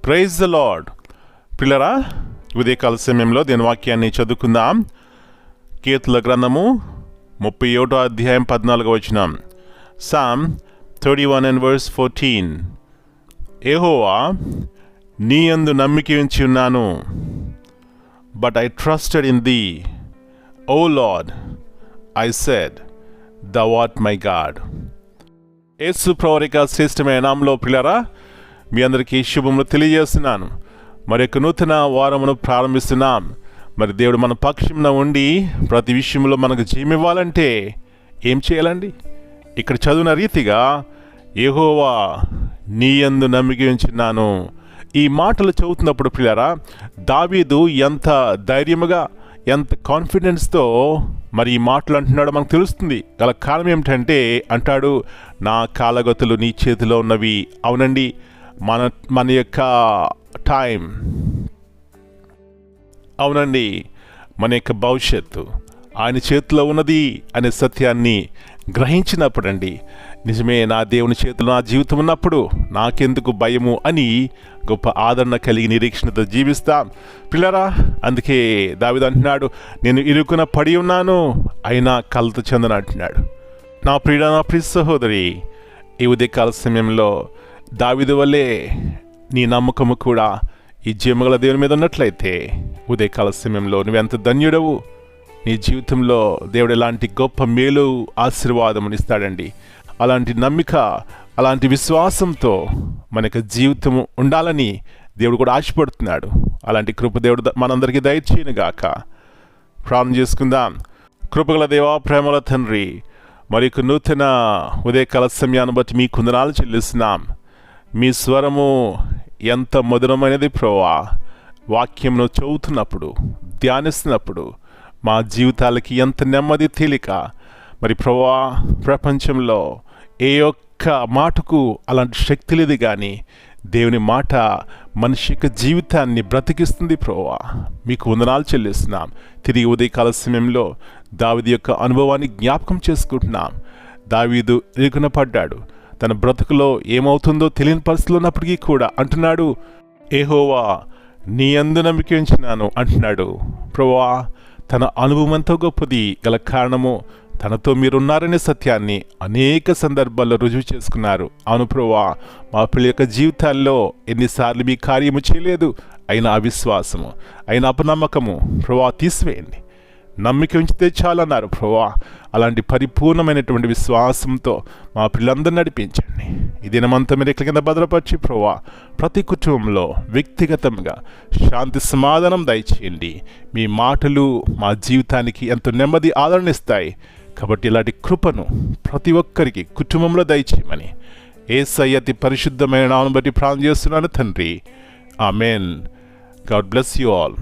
Praise the lord. పిల్లరా, ఉదయకాల సమయంలో దీని వాక్యాన్ని చదువుకుందాం. కీర్తనల గ్రంథము 31వ అధ్యాయం 14వ వచనం. Psalm 31 and verse 14. యెహోవా, నీ యందు నమ్మిక ఉంచి ఉన్నాను, but I trusted in thee. O Lord, I said, thou art my God. యేసు ప్రభువుకి శ్రేష్టమైన నామములో పిల్లరా, మీ అందరికీ శుభములు తెలియజేస్తున్నాను. మరి యొక్క నూతన వారమును ప్రారంభిస్తున్నాం. మరి దేవుడు మన పక్షంలో ఉండి ప్రతి విషయంలో మనకు జయమివ్వాలంటే ఏం చేయాలండి? ఇక్కడ చదివిన రీతిగా యెహోవా నీ యందు నమ్మిక ఉంచున్నాను. ఈ మాటలు చదువుతున్నప్పుడు పిల్లరా, దావీదు ఎంత ధైర్యముగా, ఎంత కాన్ఫిడెన్స్తో మరి ఈ మాటలు అంటున్నాడో మనకు తెలుస్తుంది. గల కారణం ఏమిటంటే అంటాడు, నా కాలగతులు నీ చేతిలో ఉన్నవి. అవునండి, మన యొక్క టైం, అవునండి, మన యొక్క భవిష్యత్తు ఆయన చేతిలో ఉన్నది అనే సత్యాన్ని గ్రహించినప్పుడండి, నిజమే, నా దేవుని చేతిలో నా జీవితం ఉన్నప్పుడు నాకెందుకు భయము అని గొప్ప ఆదరణ కలిగి నిరీక్షణతో జీవిస్తాం పిల్లరా. అందుకే దావీదు అంటున్నాడు, నేను ఇరుకున పడి ఉన్నాను అయినా కలత చెందను అంటున్నాడు. నా ప్రియ సహోదరి, ఈ ఉదయకాల సమయంలో దావీదు వల్లే నీ నమ్మకము కూడా ఈ జీవగల దేవుని మీద ఉన్నట్లయితే ఉదయకాల సమయంలో నువ్వెంత ధన్యుడవు. నీ జీవితంలో దేవుడు ఎలాంటి గొప్ప మేలు ఆశీర్వాదముని ఇస్తాడండి. అలాంటి నమ్మిక, అలాంటి విశ్వాసంతో మనకు జీవితం ఉండాలని దేవుడు కూడా ఆశపడుతున్నాడు. అలాంటి కృప దేవుడు మనందరికీ దయచేయనుగాక. ప్రార్థన చేసుకుందాం. కృపగల దేవా, ప్రేమల తండ్రి, మరి నూతన ఉదయకాల సమయాన్ని బట్టి మీ వందనాలు చెల్లిస్తున్నాం. మీ స్వరము ఎంత మధురమైనది ప్రభువా. వాక్యంను చదువుతున్నప్పుడు, ధ్యానిస్తున్నప్పుడు మా జీవితాలకి ఎంత నెమ్మది, తేలిక. మరి ప్రభువా, ప్రపంచంలో ఏ ఒక్క మాటకు అలాంటి శక్తి లేదు, కానీ దేవుని మాట మనిషి యొక్క జీవితాన్ని బ్రతికిస్తుంది ప్రభువా. మీకు వందనాలు చెల్లిస్తున్నాం. తిరిగి ఉదయకాల సమయంలో దావీదు యొక్క అనుభవాన్ని జ్ఞాపకం చేసుకుంటున్నాం. దావీదు ఇరుకున పడ్డాడు. తన బ్రతుకులో ఏమవుతుందో తెలియని పరిస్థితులు ఉన్నప్పటికీ కూడా అంటున్నాడు, యెహోవా నీ యందు నమ్మిక ఉంచినాను అంటున్నాడు. ప్రభువా, తన అనుభవం ఎంతో గొప్పది. గల కారణము తనతో మీరున్నారనే సత్యాన్ని అనేక సందర్భాల్లో రుజువు చేసుకున్నారు. అవును ప్రభువా, మా పిల్లల యొక్క జీవితాల్లో ఎన్నిసార్లు మీ కార్యము చేయలేదు, అయినా అవిశ్వాసము, అయినా అపనమ్మకము ప్రభువా తీసివేయండి. నమ్మిక ఉంచితే చాలన్నారు ప్రభువా. అలాంటి పరిపూర్ణమైనటువంటి విశ్వాసంతో మా పిల్లలందరూ నడిపించండి. ఈ దినమంతా మీరు ఎట్ల కింద భద్రపరిచి ప్రభువా, ప్రతి కుటుంబంలో వ్యక్తిగతంగా శాంతి సమాధానం దయచేయండి. మీ మాటలు మా జీవితానికి ఎంతో నెమ్మది ఆదరణ ఇస్తాయి. కాబట్టి ఇలాంటి కృపను ప్రతి ఒక్కరికి కుటుంబంలో దయచేయమని యేసయ్య అతి పరిశుద్ధమైన నామమును బట్టి ప్రార్థన చేస్తున్నాను తండ్రి. Amen. God bless you all.